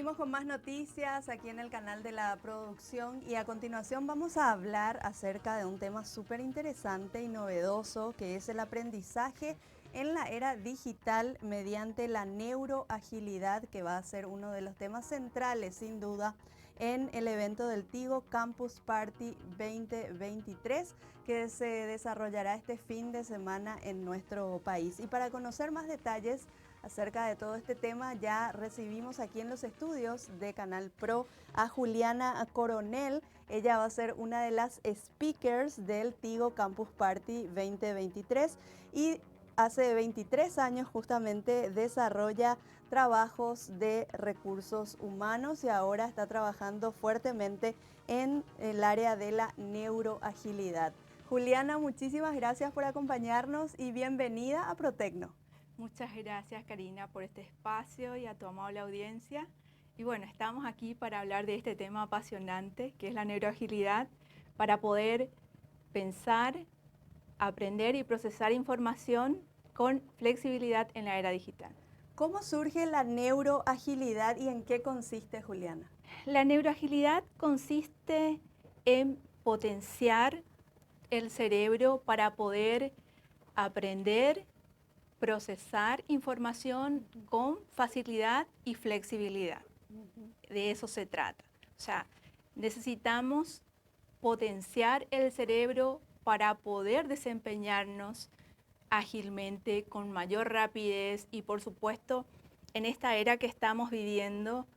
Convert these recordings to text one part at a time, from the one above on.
Seguimos con más noticias aquí en el canal de la producción y a continuación vamos a hablar acerca de un tema súper interesante y novedoso que es el aprendizaje en la era digital mediante la neuroagilidad, que va a ser uno de los temas centrales sin duda en el evento del Tigo Campus Party 2023 que se desarrollará este fin de semana en nuestro país. Y para conocer más detalles acerca de todo este tema, ya recibimos aquí en los estudios de Canal Pro a Juliana Coronel. Ella va a ser una de las speakers del Tigo Campus Party 2023 y hace 23 años justamente desarrolla trabajos de recursos humanos y ahora está trabajando fuertemente en el área de la neuroagilidad. Juliana, muchísimas gracias por acompañarnos y bienvenida a Protecno. Muchas gracias, Karina, por este espacio y a tu amable audiencia. Y bueno, estamos aquí para hablar de este tema apasionante que es la neuroagilidad, para poder pensar, aprender y procesar información con flexibilidad en la era digital. ¿Cómo surge la neuroagilidad y en qué consiste, Juliana? La neuroagilidad consiste en potenciar el cerebro para poder aprender, procesar información con facilidad y flexibilidad. De eso se trata. O sea, necesitamos potenciar el cerebro para poder desempeñarnos ágilmente, con mayor rapidez y por supuesto en esta era que estamos viviendo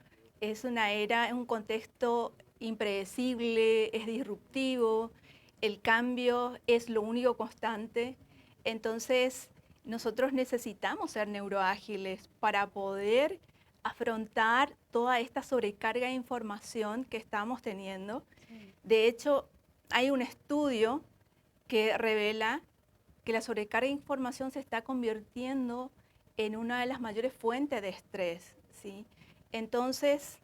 es una era, un contexto impredecible, es disruptivo, el cambio es lo único constante, entonces nosotros necesitamos ser neuroágiles para poder afrontar toda esta sobrecarga de información que estamos teniendo. De hecho, hay un estudio que revela que la sobrecarga de información se está convirtiendo en una de las mayores fuentes de estrés, ¿sí? Entonces,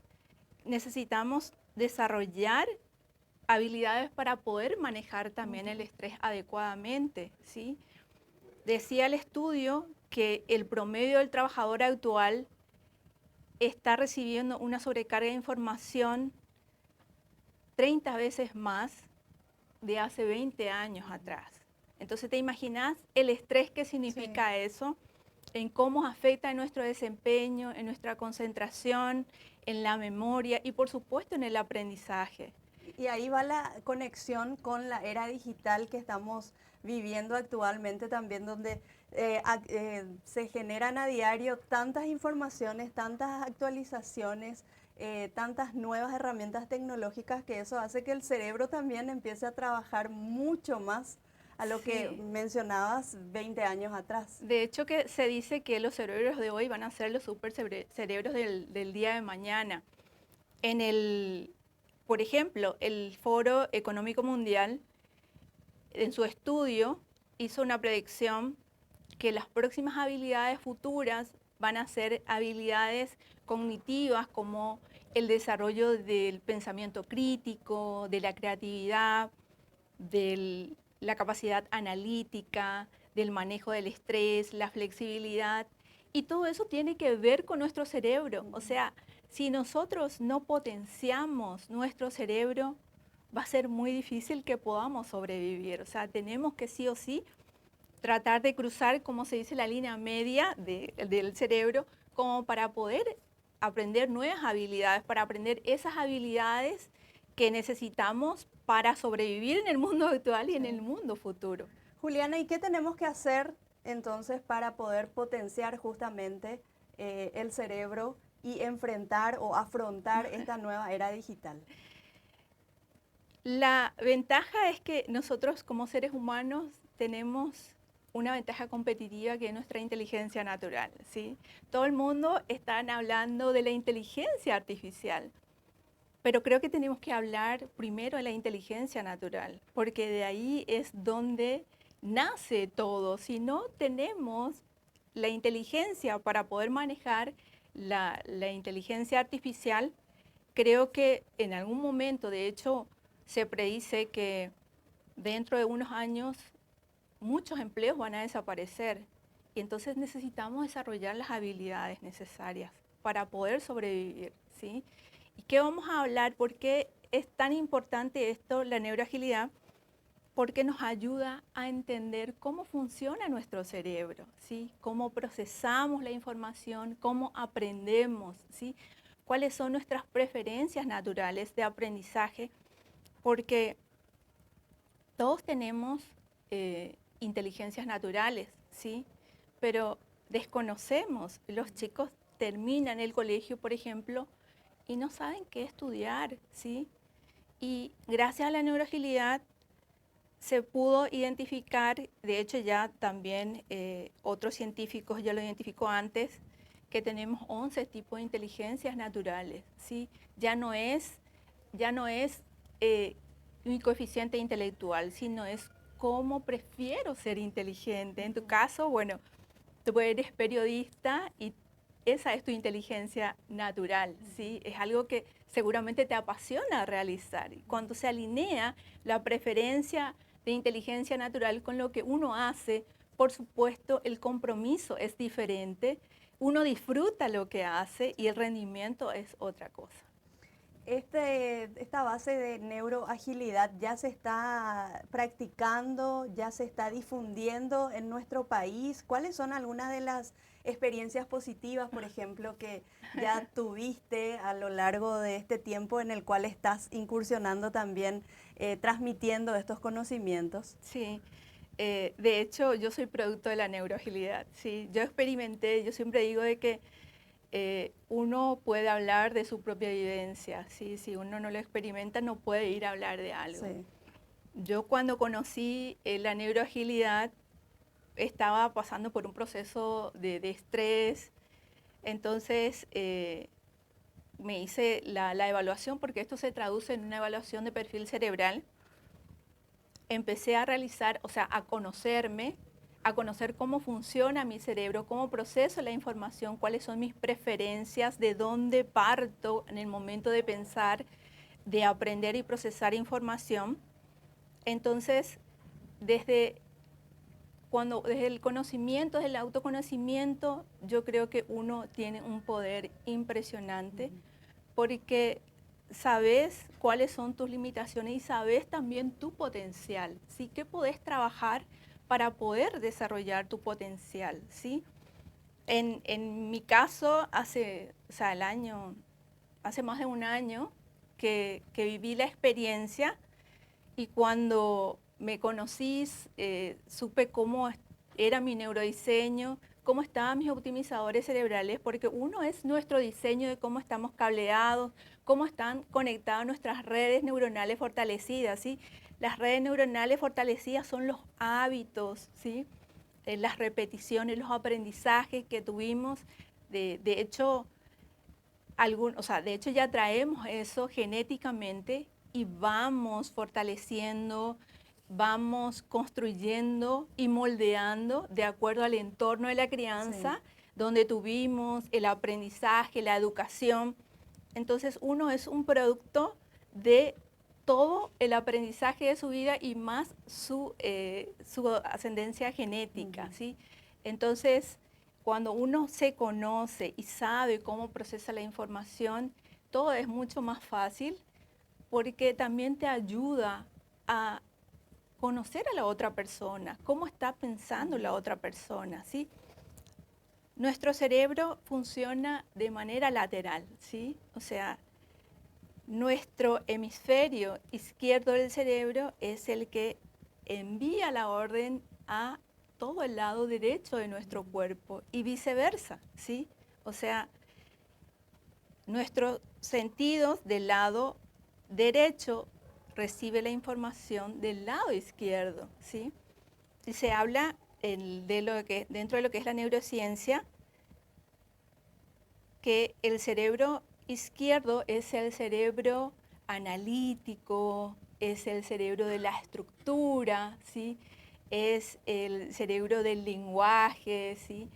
necesitamos desarrollar habilidades para poder manejar también el estrés adecuadamente, ¿sí? Decía el estudio que el promedio del trabajador actual está recibiendo una sobrecarga de información 30 veces más de hace 20 años atrás. Entonces, ¿te imaginas el estrés que significa eso? En cómo afecta en nuestro desempeño, en nuestra concentración, en la memoria y por supuesto en el aprendizaje. Y ahí va la conexión con la era digital que estamos viviendo actualmente también, donde se generan a diario tantas informaciones, tantas actualizaciones, tantas nuevas herramientas tecnológicas, que eso hace que el cerebro también empiece a trabajar mucho más a lo que mencionabas 20 años atrás. De hecho, que se dice que los cerebros de hoy van a ser los super cerebros del día de mañana. Por ejemplo, el Foro Económico Mundial, en su estudio, hizo una predicción que las próximas habilidades futuras van a ser habilidades cognitivas como el desarrollo del pensamiento crítico, de la creatividad, de la capacidad analítica, del manejo del estrés, la flexibilidad. Y todo eso tiene que ver con nuestro cerebro. O sea, si nosotros no potenciamos nuestro cerebro, va a ser muy difícil que podamos sobrevivir. O sea, tenemos que sí o sí tratar de cruzar, como se dice, la línea media del cerebro, como para poder aprender nuevas habilidades, para aprender esas habilidades que necesitamos para sobrevivir en el mundo actual y en el mundo futuro. Juliana, ¿y qué tenemos que hacer entonces para poder potenciar justamente el cerebro y enfrentar o afrontar esta nueva era digital? La ventaja es que nosotros como seres humanos tenemos una ventaja competitiva que es nuestra inteligencia natural, ¿sí? Todo el mundo está hablando de la inteligencia artificial, pero creo que tenemos que hablar primero de la inteligencia natural, porque de ahí es donde nace todo. Si no tenemos la inteligencia para poder manejar la inteligencia artificial, creo que en algún momento, de hecho, se predice que dentro de unos años muchos empleos van a desaparecer y entonces necesitamos desarrollar las habilidades necesarias. para poder sobrevivir, ¿sí? ¿Y qué vamos a hablar? ¿Por qué es tan importante esto, la neuroagilidad? Porque nos ayuda a entender cómo funciona nuestro cerebro, ¿sí? Cómo procesamos la información, cómo aprendemos, ¿sí? Cuáles son nuestras preferencias naturales de aprendizaje, porque todos tenemos inteligencias naturales, ¿sí? Pero desconocemos. Los chicos terminan el colegio, por ejemplo, y no saben qué estudiar, ¿sí? Y gracias a la neuroagilidad se pudo identificar, de hecho ya también otros científicos ya lo identificó antes, que tenemos 11 tipos de inteligencias naturales, ¿sí? Ya no es mi coeficiente intelectual, sino es cómo prefiero ser inteligente. En tu caso, bueno, tú eres periodista y esa es tu inteligencia natural, ¿sí? Es algo que seguramente te apasiona realizar. Y cuando se alinea la preferencia de inteligencia natural con lo que uno hace, por supuesto, el compromiso es diferente, uno disfruta lo que hace y el rendimiento es otra cosa. Esta base de neuroagilidad ya se está practicando, ya se está difundiendo en nuestro país. ¿Cuáles son algunas de las experiencias positivas, por ejemplo, que ya tuviste a lo largo de este tiempo en el cual estás incursionando también, transmitiendo estos conocimientos? Sí, de hecho yo soy producto de la neuroagilidad, ¿sí? Yo experimenté, yo siempre digo de que uno puede hablar de su propia vivencia, ¿sí? Si uno no lo experimenta no puede ir a hablar de algo. Sí. Yo cuando conocí la neuroagilidad estaba pasando por un proceso de estrés, entonces me hice la evaluación, porque esto se traduce en una evaluación de perfil cerebral. Empecé a realizar, o sea, a conocerme, a conocer cómo funciona mi cerebro, cómo proceso la información, cuáles son mis preferencias, de dónde parto en el momento de pensar, de aprender y procesar información. Entonces, desde el conocimiento, desde el autoconocimiento, yo creo que uno tiene un poder impresionante, porque sabes cuáles son tus limitaciones y sabes también tu potencial, ¿sí? ¿Qué podés trabajar para poder desarrollar tu potencial, ¿sí? En mi caso, hace más de un año que viví la experiencia, y cuando me conocí, supe cómo era mi neurodiseño, cómo estaban mis optimizadores cerebrales, porque uno es nuestro diseño de cómo estamos cableados, cómo están conectadas nuestras redes neuronales fortalecidas, ¿sí? Las redes neuronales fortalecidas son los hábitos, ¿sí? Las repeticiones, los aprendizajes que tuvimos. De hecho, de hecho ya traemos eso genéticamente y vamos fortaleciendo, vamos construyendo y moldeando de acuerdo al entorno de la crianza, sí, donde tuvimos el aprendizaje, la educación. Entonces uno es un producto de todo el aprendizaje de su vida y más su ascendencia genética, ¿sí? Entonces, cuando uno se conoce y sabe cómo procesa la información, todo es mucho más fácil, porque también te ayuda a conocer a la otra persona, cómo está pensando la otra persona, ¿sí? Nuestro cerebro funciona de manera lateral, ¿sí? O sea, nuestro hemisferio izquierdo del cerebro es el que envía la orden a todo el lado derecho de nuestro cuerpo y viceversa, ¿sí? O sea, nuestros sentidos del lado derecho recibe la información del lado izquierdo, ¿sí? Y se habla dentro de lo que es la neurociencia, que el cerebro izquierdo es el cerebro analítico, es el cerebro de la estructura, ¿sí? Es el cerebro del lenguaje, ¿sí?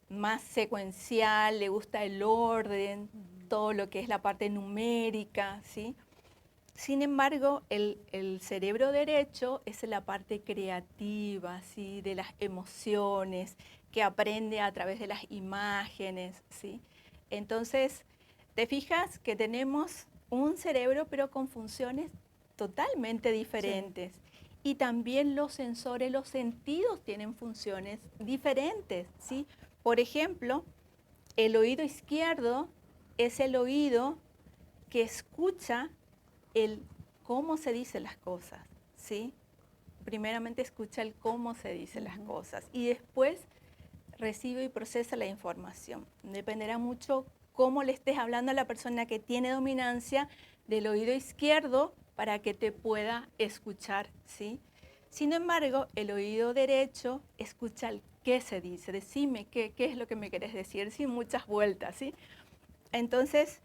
Más secuencial, le gusta el orden, todo lo que es la parte numérica, ¿sí? Sin embargo, el cerebro derecho es la parte creativa, ¿sí? De las emociones, que aprende a través de las imágenes, ¿sí? Entonces, te fijas que tenemos un cerebro pero con funciones totalmente diferentes. Sí. Y también los sensores, los sentidos tienen funciones diferentes, ¿sí? Por ejemplo, el oído izquierdo es el oído que escucha el cómo se dicen las cosas, ¿sí? Primeramente escucha el cómo se dicen las cosas y después recibe y procesa la información. Dependerá mucho cómo le estés hablando a la persona que tiene dominancia del oído izquierdo para que te pueda escuchar, ¿sí? Sin embargo, el oído derecho escucha el qué se dice, decime qué es lo que me querés decir, sin muchas vueltas, ¿sí? Entonces,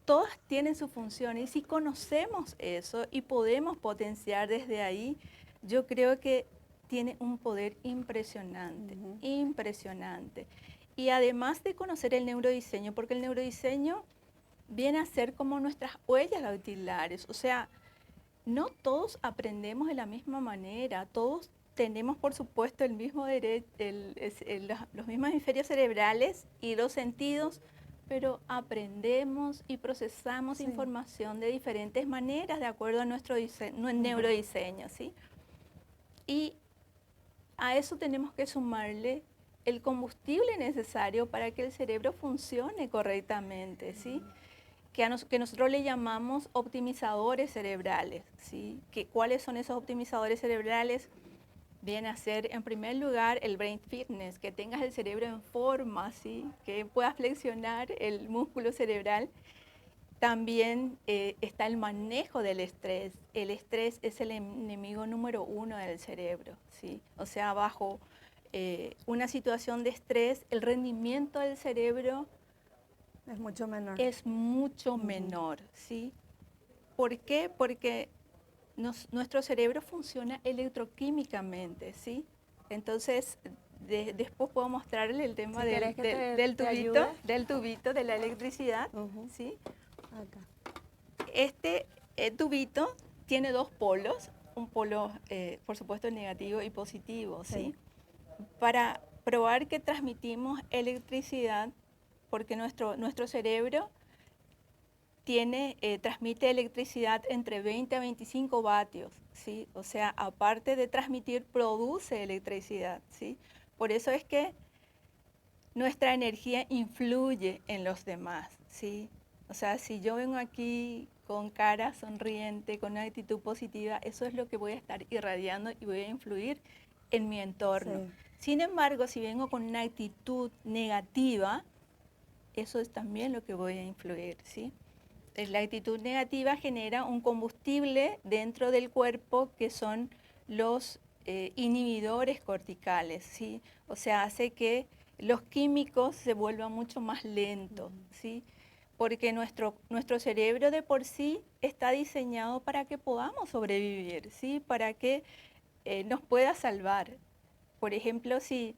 todas tienen su función y si conocemos eso y podemos potenciar desde ahí, yo creo que tiene un poder impresionante, impresionante. Y además de conocer el neurodiseño, porque el neurodiseño viene a ser como nuestras huellas dactilares, o sea, no todos aprendemos de la misma manera, todos tenemos por supuesto el mismo los mismos hemisferios cerebrales y los sentidos, pero aprendemos y procesamos información de diferentes maneras de acuerdo a nuestro neurodiseño, ¿sí? Y a eso tenemos que sumarle el combustible necesario para que el cerebro funcione correctamente, ¿sí? Que nosotros le llamamos optimizadores cerebrales, ¿sí? ¿Cuáles son esos optimizadores cerebrales? Viene a ser, en primer lugar, el brain fitness, que tengas el cerebro en forma, ¿sí? Que puedas flexionar el músculo cerebral. También está el manejo del estrés. El estrés es el enemigo número 1 del cerebro, ¿sí? O sea, bajo una situación de estrés, el rendimiento del cerebro es mucho menor. Es mucho menor, ¿sí? ¿Por qué? Porque nuestro cerebro funciona electroquímicamente, ¿sí? Entonces, después puedo mostrarle el tema del tubito de la electricidad, ¿sí? Acá. Este tubito tiene dos polos, un polo, por supuesto, negativo y positivo, ¿sí? Para probar que transmitimos electricidad, porque nuestro cerebro transmite electricidad entre 20 a 25 vatios, ¿sí? O sea, aparte de transmitir, produce electricidad, ¿sí? Por eso es que nuestra energía influye en los demás, ¿sí? O sea, si yo vengo aquí con cara sonriente, con una actitud positiva, eso es lo que voy a estar irradiando y voy a influir en mi entorno. Sí. Sin embargo, si vengo con una actitud negativa, eso es también lo que voy a influir, ¿sí? La actitud negativa genera un combustible dentro del cuerpo que son los inhibidores corticales, ¿sí? O sea, hace que los químicos se vuelvan mucho más lentos, ¿sí? Porque nuestro cerebro de por sí está diseñado para que podamos sobrevivir, ¿sí? Para que nos pueda salvar. Por ejemplo, si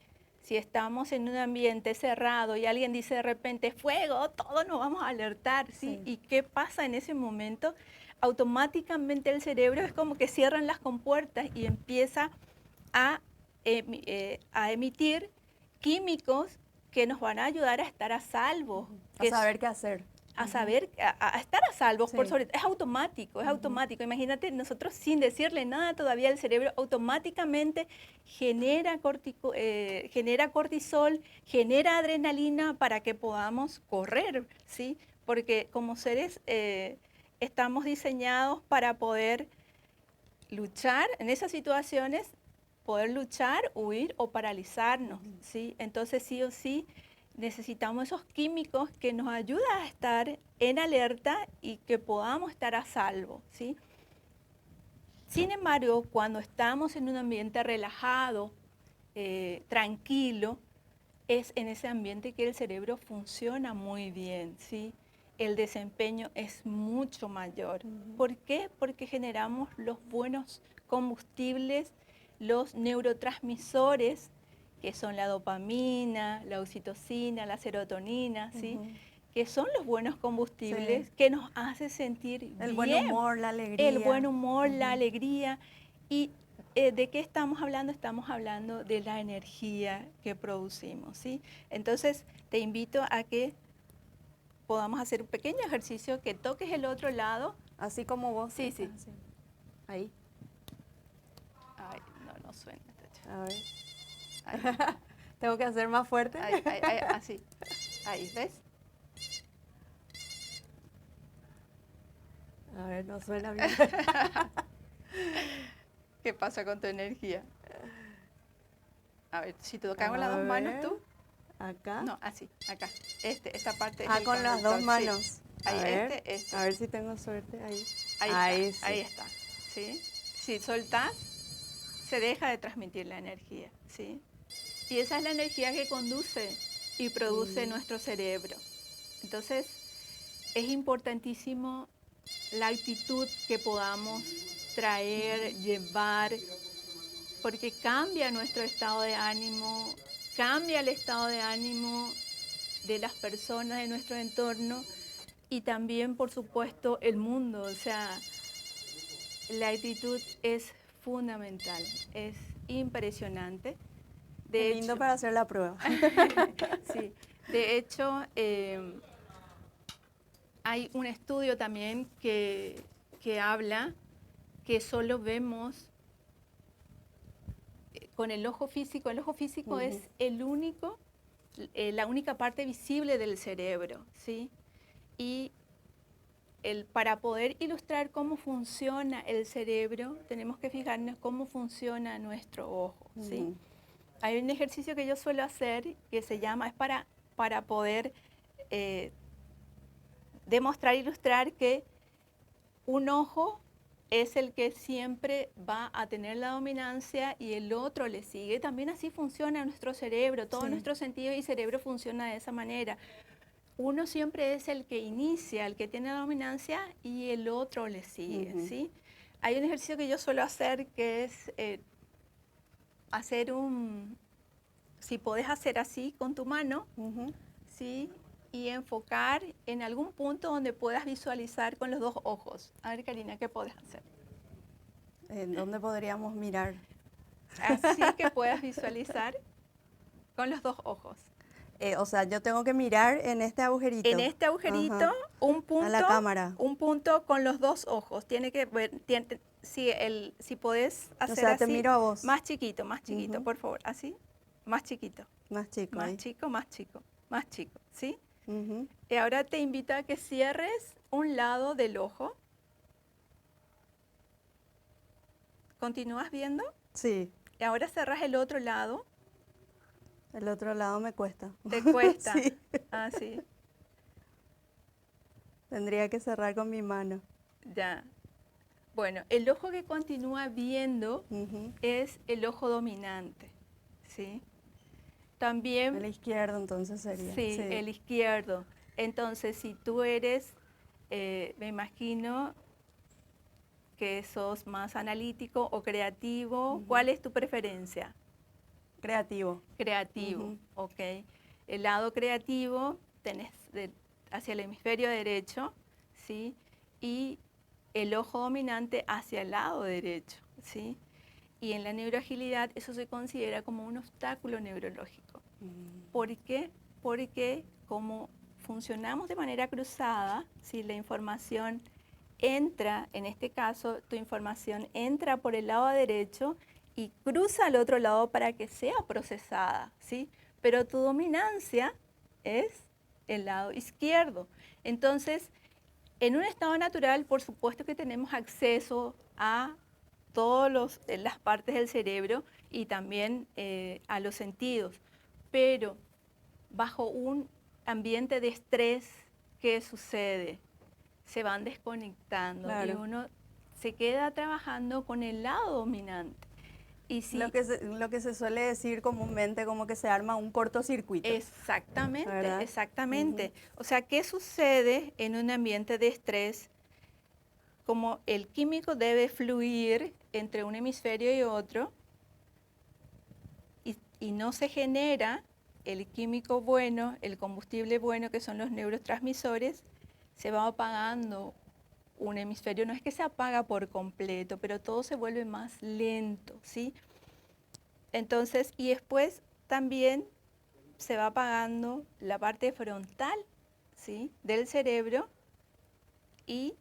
estamos en un ambiente cerrado y alguien dice de repente fuego, todos nos vamos a alertar, ¿sí? ¿Y qué pasa en ese momento? Automáticamente el cerebro es como que cierran las compuertas y empieza a emitir químicos que nos van a ayudar a estar a salvo. A saber qué hacer. A saber, a estar a salvo, por sobre es automático, es automático. Imagínate, nosotros sin decirle nada todavía el cerebro automáticamente genera cortisol, genera adrenalina para que podamos correr, ¿sí? Porque como seres estamos diseñados para poder luchar en esas situaciones, poder luchar, huir o paralizarnos, ¿sí? Entonces sí o sí necesitamos esos químicos que nos ayudan a estar en alerta y que podamos estar a salvo, ¿sí? Sin embargo, cuando estamos en un ambiente relajado, tranquilo, es en ese ambiente que el cerebro funciona muy bien, ¿sí? El desempeño es mucho mayor. ¿Por qué? Porque generamos los buenos combustibles, los neurotransmisores, que son la dopamina, la oxitocina, la serotonina, ¿sí? Que son los buenos combustibles que nos hace sentir bien. El buen humor, la alegría. El buen humor, la alegría. Y ¿de qué estamos hablando? Estamos hablando de la energía que producimos, ¿sí? Entonces, te invito a que podamos hacer un pequeño ejercicio, que toques el otro lado. Así como vos. Sí, sí. Así. Ahí. Ay, no suena. A ver. Ahí. Tengo que hacer más fuerte. Ahí, así. Ahí, ¿ves? A ver, no suena bien. ¿Qué pasa con tu energía? A ver, si tú tocas con las dos manos, tú. Acá. No, así, acá. Esta parte es Ah, el con las dos conductor, manos. sí. Ahí, A ver, este. A ver si tengo suerte ahí. Ahí Sí. está. ¿Sí? Si soltás, se deja de transmitir la energía, ¿sí? Y esa es la energía que conduce y produce nuestro cerebro. Entonces, es importantísimo la actitud que podamos traer, llevar, porque cambia nuestro estado de ánimo, cambia el estado de ánimo de las personas de nuestro entorno y también, por supuesto, el mundo. O sea, la actitud es fundamental, es impresionante. Qué lindo para hacer la prueba. Sí, de hecho, hay un estudio también que habla que solo vemos con el ojo físico. El ojo físico es la única parte visible del cerebro, ¿sí? Y para poder ilustrar cómo funciona el cerebro, tenemos que fijarnos cómo funciona nuestro ojo, ¿sí? Hay un ejercicio que yo suelo hacer que se llama, es para poder demostrar, ilustrar que un ojo es el que siempre va a tener la dominancia y el otro le sigue. También así funciona nuestro cerebro, todos nuestros sentidos y cerebro funciona de esa manera. Uno siempre es el que inicia, el que tiene la dominancia y el otro le sigue, ¿sí? Hay un ejercicio que yo suelo hacer que es hacer si podés hacer así con tu mano, ¿sí? Y enfocar en algún punto donde puedas visualizar con los dos ojos. A ver, Karina, ¿qué podés hacer? ¿En dónde podríamos mirar? Así que puedas visualizar con los dos ojos. O sea, yo tengo que mirar en este agujerito. En este agujerito, un punto. A la cámara. Un punto con los dos ojos. Tiene que ver, si podés hacer así. O sea, te miro a vos. Más chiquito, por favor. Así. Más chiquito. Más chico. Más chico, más chico. Más chico, ¿sí? Y ahora te invito a que cierres un lado del ojo. ¿Continúas viendo? Sí. Y ahora cerrás el otro lado. El otro lado me cuesta. ¿Te cuesta? Sí. Ah, sí. Tendría que cerrar con mi mano. Ya. Bueno, el ojo que continúa viendo es el ojo dominante, ¿sí? También... El izquierdo entonces sería. Sí, el izquierdo. Entonces, si tú eres, me imagino que sos más analítico o creativo, ¿cuál es tu preferencia? Creativo. Creativo, ok. El lado creativo tenés hacia el hemisferio derecho, ¿sí? Y el ojo dominante hacia el lado derecho, ¿sí? Y en la neuroagilidad eso se considera como un obstáculo neurológico. ¿Por qué? Porque como funcionamos de manera cruzada, si la información entra, en este caso tu información entra por el lado derecho y cruza al otro lado para que sea procesada, ¿sí? Pero tu dominancia es el lado izquierdo. Entonces, en un estado natural, por supuesto que tenemos acceso a todas las partes del cerebro y también a los sentidos, pero bajo un ambiente de estrés, ¿qué sucede? Se van desconectando y uno se queda trabajando con el lado dominante. Y si, lo que se suele decir comúnmente como que se arma un cortocircuito. Exactamente, ¿verdad? exactamente. O sea, ¿qué sucede en un ambiente de estrés? Como el químico debe fluir entre un hemisferio y otro y no se genera el químico bueno, el combustible bueno, que son los neurotransmisores, se va apagando un hemisferio. No es que se apaga por completo, pero todo se vuelve más lento, ¿sí? Entonces, y después también se va apagando la parte frontal, ¿sí?, del cerebro y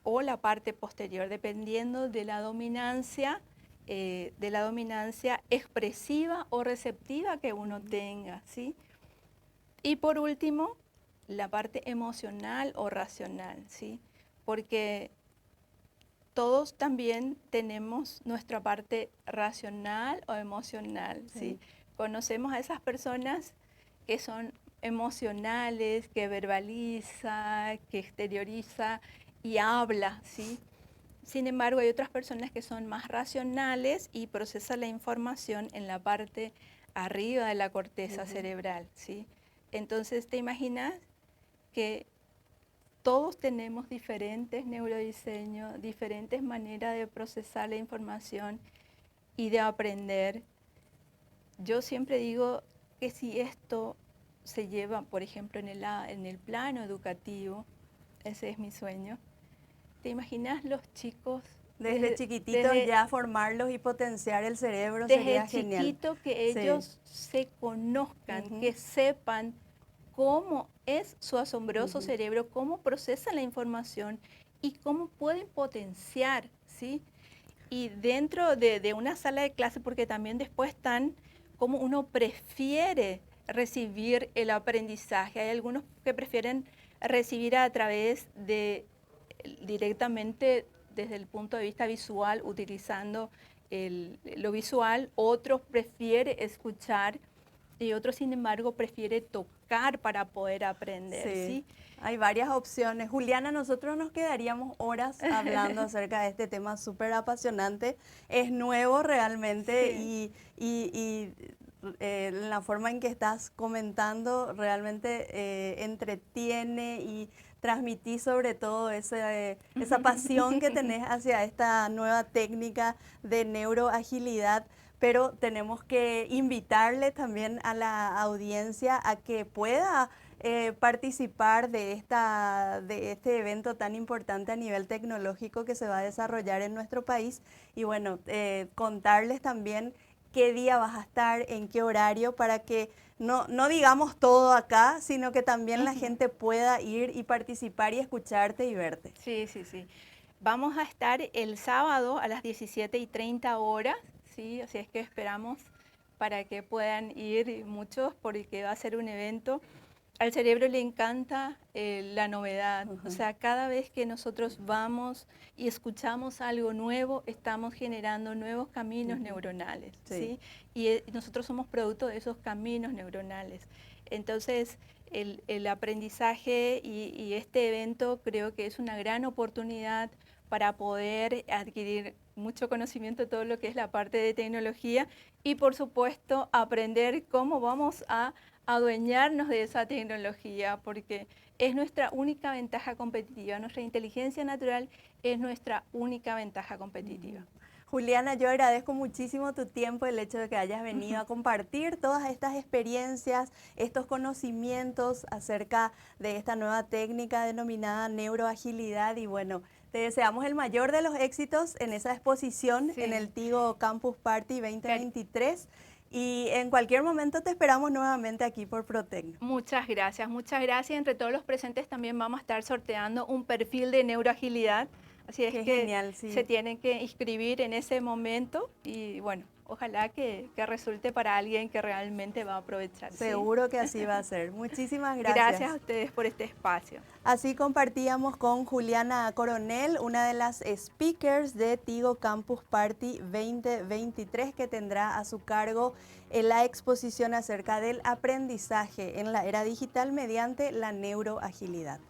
o la parte posterior, dependiendo de la dominancia expresiva o receptiva que uno tenga, ¿sí? Y por último, la parte emocional o racional, ¿sí? Porque todos también tenemos nuestra parte racional o emocional, ¿sí? Conocemos a esas personas que son emocionales, que verbaliza, que exterioriza y habla, ¿sí? Sin embargo, hay otras personas que son más racionales y procesan la información en la parte arriba de la corteza cerebral, ¿sí? Entonces, ¿te imaginas que todos tenemos diferentes neurodiseños, diferentes maneras de procesar la información y de aprender? Yo siempre digo que si esto se lleva, por ejemplo, en el plano educativo, ese es mi sueño. ¿Te imaginas los chicos Desde chiquititos ya formarlos y potenciar el cerebro sería genial. Desde chiquito que ellos se conozcan, que sepan cómo es su asombroso cerebro, cómo procesan la información y cómo pueden potenciar, ¿sí? Y dentro de una sala de clase, porque también después están cómo uno prefiere recibir el aprendizaje. Hay algunos que prefieren recibir a través de directamente desde el punto de vista visual, utilizando lo visual, otros prefieren escuchar y otros, sin embargo, prefieren tocar para poder aprender, ¿sí? Hay varias opciones. Juliana, nosotros nos quedaríamos horas hablando acerca de este tema súper apasionante. Es nuevo realmente y la forma en que estás comentando realmente entretiene y transmití sobre todo esa pasión que tenés hacia esta nueva técnica de neuroagilidad, pero tenemos que invitarle también a la audiencia a que pueda participar de este evento tan importante a nivel tecnológico que se va a desarrollar en nuestro país y bueno, contarles también qué día vas a estar, en qué horario, para que no digamos todo acá, sino que también la gente pueda ir y participar y escucharte y verte. Sí. Vamos a estar el sábado a las 17:30 horas, ¿sí? Así es que esperamos para que puedan ir muchos, porque va a ser un evento. Al cerebro le encanta la novedad, o sea, cada vez que nosotros vamos y escuchamos algo nuevo, estamos generando nuevos caminos neuronales, ¿sí? Y nosotros somos producto de esos caminos neuronales. Entonces, el aprendizaje y este evento creo que es una gran oportunidad para poder adquirir mucho conocimiento de todo lo que es la parte de tecnología y, por supuesto, aprender cómo vamos a adueñarnos de esa tecnología, porque es nuestra única ventaja competitiva. Nuestra inteligencia natural es nuestra única ventaja competitiva. Juliana, yo agradezco muchísimo tu tiempo, el hecho de que hayas venido a compartir todas estas experiencias, estos conocimientos acerca de esta nueva técnica denominada neuroagilidad y bueno, te deseamos el mayor de los éxitos en esa exposición en el Tigo Campus Party 2023. Y en cualquier momento te esperamos nuevamente aquí por Protecno. Muchas gracias. Entre todos los presentes también vamos a estar sorteando un perfil de neuroagilidad. Así es que genial, se tienen que inscribir en ese momento y bueno, ojalá que resulte para alguien que realmente va a aprovechar. Seguro que así va a ser. Muchísimas gracias. Gracias a ustedes por este espacio. Así compartíamos con Juliana Coronel, una de las speakers de Tigo Campus Party 2023, que tendrá a su cargo la exposición acerca del aprendizaje en la era digital mediante la neuroagilidad.